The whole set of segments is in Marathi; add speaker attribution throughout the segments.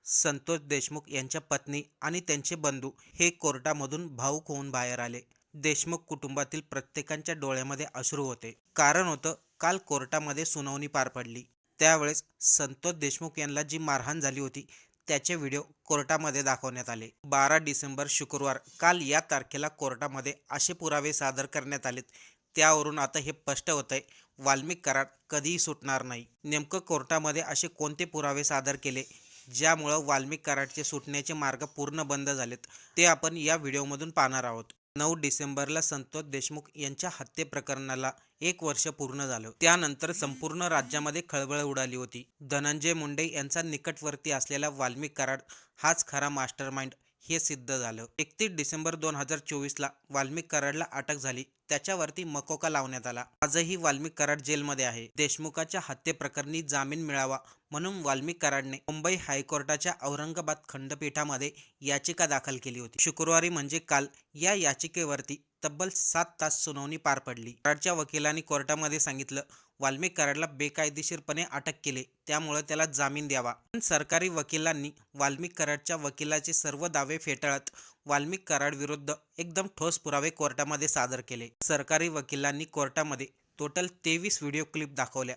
Speaker 1: संतोष देशमुख यांच्या पत्नी आणि त्यांचे बंधू हे कोर्टामधून भाऊक होऊन बाहेर आले. देशमुख कुटुंबातील प्रत्येकाच्या डोळ्यामध्ये अश्रू होते. कारण होतं, काल कोर्टामध्ये सुनावणी पार पडली. त्यावेळेस संतोष देशमुख यांना जी मारहाण झाली होती त्याचे व्हिडिओ कोर्टामध्ये दाखवण्यात आले. 12 डिसेंबर शुक्रवार काल या तारखेला कोर्टामध्ये असे पुरावे सादर करण्यात आलेत. त्यावरून आता हे स्पष्ट होतंय, वाल्मिक कराड कधीही सुटणार नाही. नेमकं कोर्टामध्ये असे कोणते पुरावे सादर केले ज्यामुळं वाल्मिक कराडचे सुटण्याचे मार्ग पूर्ण बंद झालेत, ते आपण या व्हिडिओमधून पाहणार आहोत. 9 डिसेंबरला संतोष देशमुख यांच्या हत्ये प्रकरणाला 1 वर्ष पूर्ण झालं. त्यानंतर संपूर्ण राज्यामध्ये खळबळ उडाली होती. धनंजय मुंडे यांचा निकटवर्ती असलेला वाल्मिक कराड हाच खरा मास्टरमाइंड हे सिद्ध झालं. 31 डिसेंबर 2024ला वाल्मिक कराडला अटक झाली. त्याच्यावरती मकोका लावण्यात आला. आजही वाल्मिक कराड जेलमध्ये आहे. देशमुखाच्या हत्येप्रकरणी जामीन मिळावा म्हणून वाल्मिक कराडने मुंबई हायकोर्टाच्या औरंगाबाद खंडपीठामध्ये याचिका दाखल केली होती. शुक्रवारी म्हणजे काल या याचिकेवरती तब्बल 7 तास सुनावणी पार पडली. कराडच्या वकिलांनी कोर्टामध्ये सांगितलं, वाल्मिक कराडला बेकायदेशीरपणे अटक केले, त्यामुळे त्याला जामीन द्यावा. पण सरकारी वकिलांनी वाल्मिक कराडच्या वकिलाचे सर्व दावे फेटाळत वाल्मिक कराड विरुद्ध एकदम ठोस पुरावे कोर्टामध्ये सादर केले. सरकारी वकिलांनी कोर्टामध्ये टोटल 23 व्हिडिओ क्लिप दाखवल्या.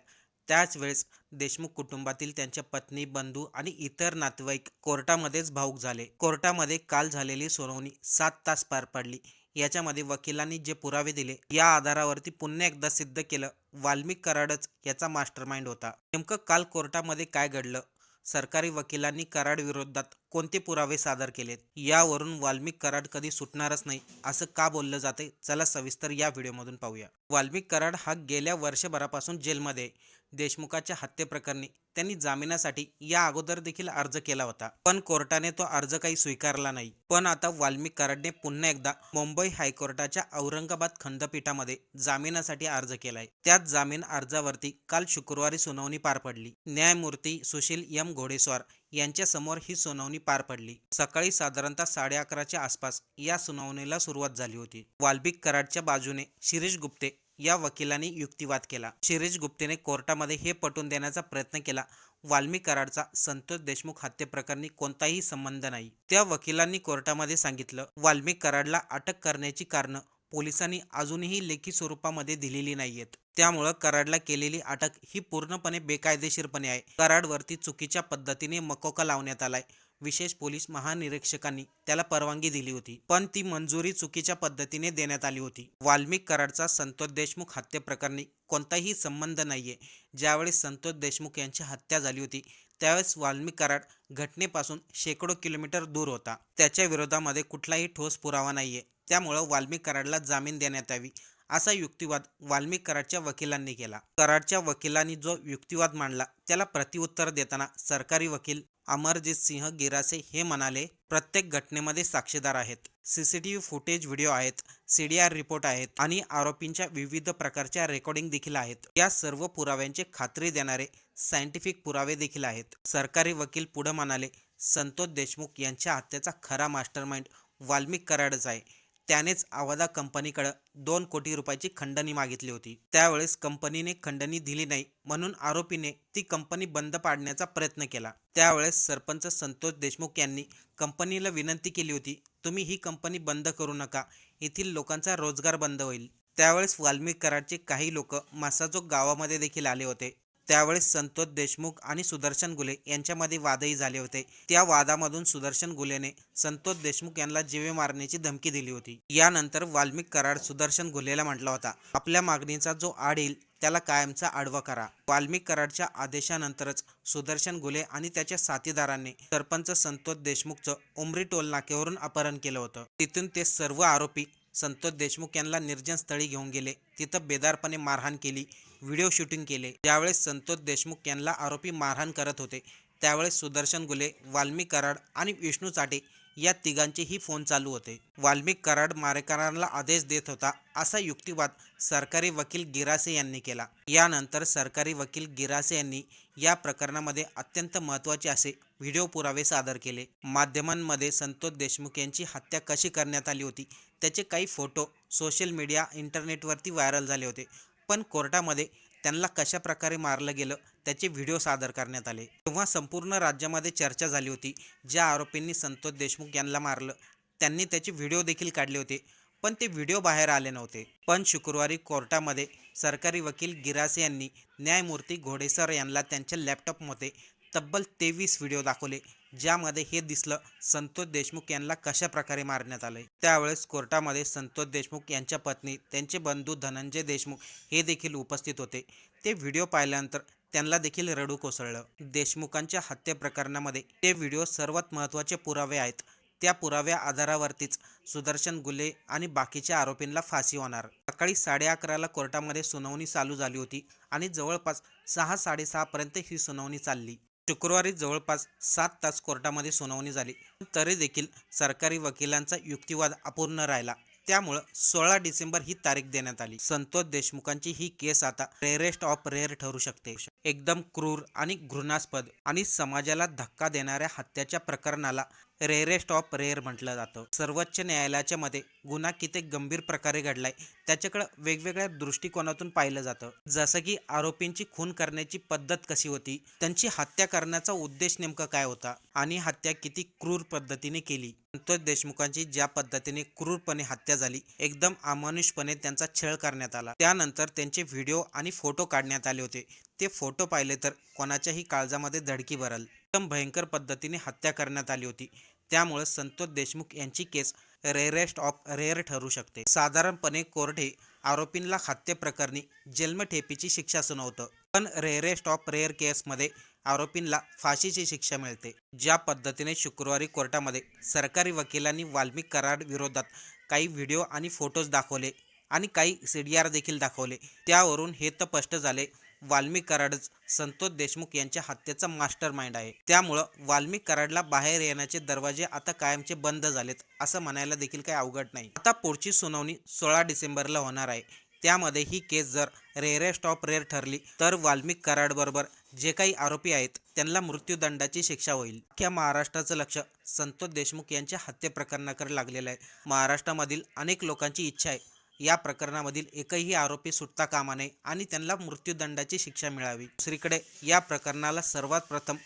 Speaker 1: त्याच वेळेस देशमुख कुटुंबातील त्यांच्या पत्नी, बंधू आणि इतर नातेवाईक कोर्टामध्येच भाऊक झाले. कोर्टामध्ये काल झालेली सुनावणी 7 तास पार पडली. याच्यामध्ये वकिलांनी जे पुरावे दिले या आधारावरती पुन्हा एकदा सिद्ध केलं, वाल्मिक कराडच याचा मास्टरमाइंड होता. नेमकं काल कोर्टामध्ये काय घडलं, सरकारी वकिलांनी कराड विरोधात कोणते पुरावे सादर केलेत, यावरून वाल्मिक कराड कधी सुटणारच नाही असं का बोललं जाते, चला सविस्तर या व्हिडिओमधून पाहूया. वाल्मिक कराड हा गेल्या वर्षभरापासून जेलमध्ये आहे. देशमुखाच्या हत्येप्रकरणी त्यांनी जामिनासाठी या अगोदर देखील अर्ज केला होता, पण कोर्टाने तो अर्ज काही स्वीकारला नाही. पण आता वाल्मिक कराडने पुन्हा एकदा मुंबई हायकोर्टाच्या औरंगाबाद खंडपीठामध्ये जामिनासाठी अर्ज केलाय. त्याच जामीन अर्जावरती काल शुक्रवारी सुनावणी पार पडली. न्यायमूर्ती सुशील एम घोडेस्वार यांच्या समोर ही सुनावणी पार पडली. सकाळी साधारणतः 11:30च्या आसपास या सुनावणीला सुरुवात झाली होती. वाल्मिक कराडच्या बाजूने शिरीष गुप्ते या वकिलांनी युक्तिवाद केला. शिरीष गुप्तेने कोर्टामध्ये हे पटवून देण्याचा प्रयत्न केला, वाल्मिक कराडचा संतोष देशमुख हत्येप्रकरणी कोणताही संबंध नाही. त्या वकिलांनी कोर्टामध्ये सांगितलं, वाल्मिक कराडला अटक करण्याची कारणं पोलिसांनी अजूनही लेखी स्वरूपामध्ये दिलेली नाहीयेत. त्यामुळं कराडला केलेली अटक ही पूर्णपणे बेकायदेशीरपणे आहे. कराडवरती चुकीच्या पद्धतीने मकोका लावण्यात आलाय. विशेष पोलीस महानिरीक्षकांनी त्याला परवानगी दिली होती, पण ती मंजुरी चुकीच्या पद्धतीने देण्यात आली होती. वाल्मिक कराडचा संतोष देशमुख हत्येप्रकरणी कोणताही संबंध नाहीये. ज्यावेळेस संतोष देशमुख यांची हत्या झाली होती त्यावेळेस वाल्मिक कराड घटनेपासून शेकडो किलोमीटर दूर होता. त्याच्या विरोधामध्ये कुठलाही ठोस पुरावा नाहीये. त्यामुळं वाल्मिक कराडला जामीन देण्यात यावी असा युक्तिवाद वाल्मिक कराडच्या वकिलांनी केला. कराडच्या वकिलांनी जो युक्तिवाद मांडला त्याला प्रतिउत्तर देताना सरकारी वकील अमरजित सिंह गिरासे हे म्हणाले, प्रत्येक घटनेमध्ये साक्षीदार आहेत, सीसीटीव्ही फुटेज व्हिडिओ आहेत, CDR रिपोर्ट आहेत आणि आरोपींच्या विविध प्रकारच्या रेकॉर्डिंग देखील आहेत. या सर्व पुराव्यांचे खात्री देणारे सायंटिफिक पुरावे देखील आहेत. सरकारी वकील पुढे म्हणाले, संतोष देशमुख यांच्या हत्येचा खरा मास्टरमाइंड वाल्मिक कराडच आहे. त्यानेच अवादा कंपनीकडे 2 कोटी रुपयाची खंडणी मागितली होती. त्यावेळेस कंपनीने खंडणी दिली नाही म्हणून आरोपीने ती कंपनी बंद पाडण्याचा प्रयत्न केला. त्यावेळेस सरपंच संतोष देशमुख यांनी कंपनीला विनंती केली होती, तुम्ही ही कंपनी बंद करू नका, येथील लोकांचा रोजगार बंद होईल. त्यावेळेस वाल्मिक कराडचे काही लोक मासाजोग गावामध्ये देखील आले होते. त्यावेळेस संतोष देशमुख आणि सुदर्शन गुले यांच्यामध्ये वादही झाले होते. त्या वादामधून सुदर्शन गुलेने संतोष देशमुख यांना जीवे मारण्याची धमकी दिली होती. यानंतर वाल्मिक कराड सुदर्शन गुलेला म्हटला होता, आपल्या मागणीचा जो आड येईल त्याला कायमचा आडवा करा. वाल्मिक कराडच्या आदेशानंतरच सुदर्शन गुले आणि त्याच्या साथीदारांनी सरपंच संतोष देशमुखचं उमरी टोल नाक्यावरून अपहरण केलं होतं. तिथून ते सर्व आरोपी संतोष देशमुख यांना निर्जन स्थळी घेऊन गेले. तिथं बेदारपणे मारहाण केली, व्हिडिओ शूटिंग केले. ज्यावेळेस संतोष देशमुख यांना आरोपी मारहाण करत होते त्यावेळेस सुदर्शन गुले, वाल्मिक कराड आणि विष्णू चाटे या तिघांचेही फोन चालू होते. वाल्मिक कराड मारेकरांना आदेश देत होता असा युक्तिवाद सरकारी वकील गिरासे यांनी केला. यानंतर सरकारी वकील गिरासे यांनी या प्रकरणामध्ये अत्यंत महत्त्वाचे असे व्हिडिओ पुरावे सादर केले. माध्यमांमध्ये संतोष देशमुख यांची हत्या कशी करण्यात आली होती त्याचे काही फोटो सोशल मीडिया इंटरनेटवरती व्हायरल झाले होते, पण कोर्टामध्ये त्यांना कशा प्रकारे मारलं गेलं त्याचे व्हिडिओ सादर करण्यात आले. तेव्हा संपूर्ण राज्यामध्ये चर्चा झाली होती. ज्या आरोपींनी संतोष देशमुख यांना मारलं त्यांनी त्याचे व्हिडिओ देखील काढले होते, पण ते व्हिडिओ बाहेर आले नव्हते. पण शुक्रवारी कोर्टामध्ये सरकारी वकील गिरासे यांनी न्यायमूर्ती घोडेसर यांना त्यांच्या लॅपटॉपमध्ये तब्बल 23 व्हिडिओ दाखवले, ज्यामध्ये हे दिसलं संतोष देशमुख यांना कशा प्रकारे मारण्यात आले. त्यावेळेस कोर्टामध्ये संतोष देशमुख यांच्या पत्नी, त्यांचे बंधू धनंजय देशमुख हे देखील उपस्थित होते. ते व्हिडिओ पाहिल्यानंतर त्यांना देखील रडू कोसळलं. देशमुखांच्या हत्या प्रकरणामध्ये ते व्हिडिओ सर्वात महत्त्वाचे पुरावे आहेत. त्या पुराव्या आधारावरतीच सुदर्शन गुले आणि बाकीच्या आरोपींना फाशी होणार. सकाळी 11:30ला कोर्टामध्ये सुनावणी चालू झाली होती आणि जवळपास 6-6:30 पर्यंत ही सुनावणी चालली. शुक्रवारी जवळपास 7 तास कोर्टामध्ये सुनावणी झाली, तरी देखील सरकारी वकिलांचा युक्तिवाद अपूर्ण राहिला. त्यामुळं 16 डिसेंबर ही तारीख देण्यात आली. संतोष देशमुखांची ही केस आता रेअरेस्ट ऑफ रेअर ठरू शकते. एकदम क्रूर आणि घृणास्पद आणि समाजाला धक्का देणाऱ्या हत्याच्या प्रकरणाला रेअरेस्ट ऑफ रेअर म्हटलं जातं. सर्वोच्च न्यायालयाच्या मते गुन्हा किती गंभीर प्रकारे घडलाय त्याच्याकडे वेगवेगळ्या दृष्टिकोनातून पाहिलं जातं. जसं की आरोपींची खून करण्याची पद्धत कशी होती, त्यांची हत्या करण्याचा उद्देश नेमका काय होता आणि हत्या किती क्रूर पद्धतीने केली. संतोष देशमुखांची ज्या पद्धतीने क्रूरपणे हत्या झाली, एकदम अमानुषपणे त्यांचा छळ करण्यात आला. त्यानंतर त्यांचे व्हिडिओ आणि फोटो काढण्यात आले होते. ते फोटो पाहिले तर कोणाच्याही काळजामध्ये धडकी भरल. एकदम भयंकर पद्धतीने हत्या करण्यात आली होती. त्यामुळे संतोष देशमुख यांची केस रेअरेस्ट ऑफ रेअर ठरू शकते. साधारणपणे कोर्ट हे आरोपींना हत्येप्रकरणी जन्मठेपेची शिक्षा सुनावतं, पण रेअरेस्ट ऑफ रेअर केसमध्ये आरोपींना फाशीची शिक्षा मिळते. ज्या पद्धतीने शुक्रवारी कोर्टामध्ये सरकारी वकिलांनी वाल्मिक कराड विरोधात काही व्हिडिओ आणि फोटोज दाखवले आणि काही CDR देखील दाखवले, त्यावरून हे तर स्पष्ट झाले वाल्मिक कराडच संतोष देशमुख यांच्या हत्येचा मास्टर माइंड आहे. त्यामुळं वाल्मिक कराडला बाहेर येण्याचे दरवाजे आता कायमचे बंद झालेत असं म्हणायला देखील काही अवघड नाही. आता पुढची सुनावणी 16 डिसेंबरला होणार आहे. त्यामध्ये ही केस जर रेअरेस्ट ऑफ रेअर ठरली तर वाल्मिक कराडबरोबर जे काही आरोपी आहेत त्यांना मृत्यूदंडाची शिक्षा होईल. अख्ख्या महाराष्ट्राचं लक्ष संतोष देशमुख यांच्या हत्ये प्रकरणाकडे लागलेलं आहे. महाराष्ट्रामधील अनेक लोकांची इच्छा आहे या प्रकरणामधील एकही आरोपी सुटता कामा नये आणि त्यांना मृत्यूदंडाची शिक्षा मिळावी. दुसरीकडे या प्रकरणाला सर्वात प्रथम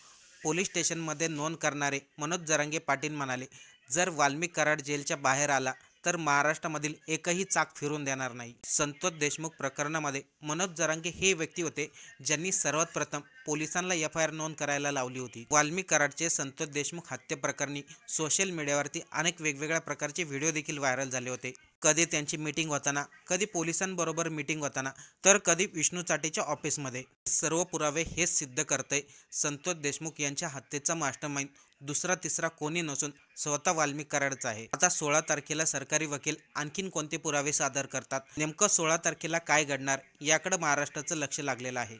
Speaker 1: पोलीस स्टेशनमध्ये नोंद करणारे मनोज जरांगे पाटील म्हणाले, जर वाल्मिक कराड जेलच्या बाहेर आला तर महाराष्ट्रामधील एकही चाक फिरून देणार नाही. संतोष देशमुख प्रकरणामध्ये मनोज जरांगे हे व्यक्ती होते ज्यांनी सर्वात प्रथम पोलिसांना FIR नोंद करायला लावली होती. वाल्मिक कराडचे संतोष देशमुख हत्ये प्रकरणी सोशल मीडियावरती अनेक वेगवेगळ्या प्रकारचे व्हिडिओ देखील व्हायरल झाले होते. कधी त्यांची मीटिंग होताना, कधी पोलिसांबरोबर मीटिंग होताना, तर कधी विष्णू चाटेच्या ऑफिसमध्ये. सर्व पुरावे हेच सिद्ध करतंय संतोष देशमुख यांच्या हत्येचा मास्टरमाइंड दुसरा तिसरा कोणी नसून स्वतः वाल्मिक कराडचा आहे. आता 16 तारखेला सरकारी वकील आणखीन कोणते पुरावे सादर करतात, नेमकं 16 तारखेला काय घडणार याकडे महाराष्ट्राचं लक्ष लागलेलं आहे.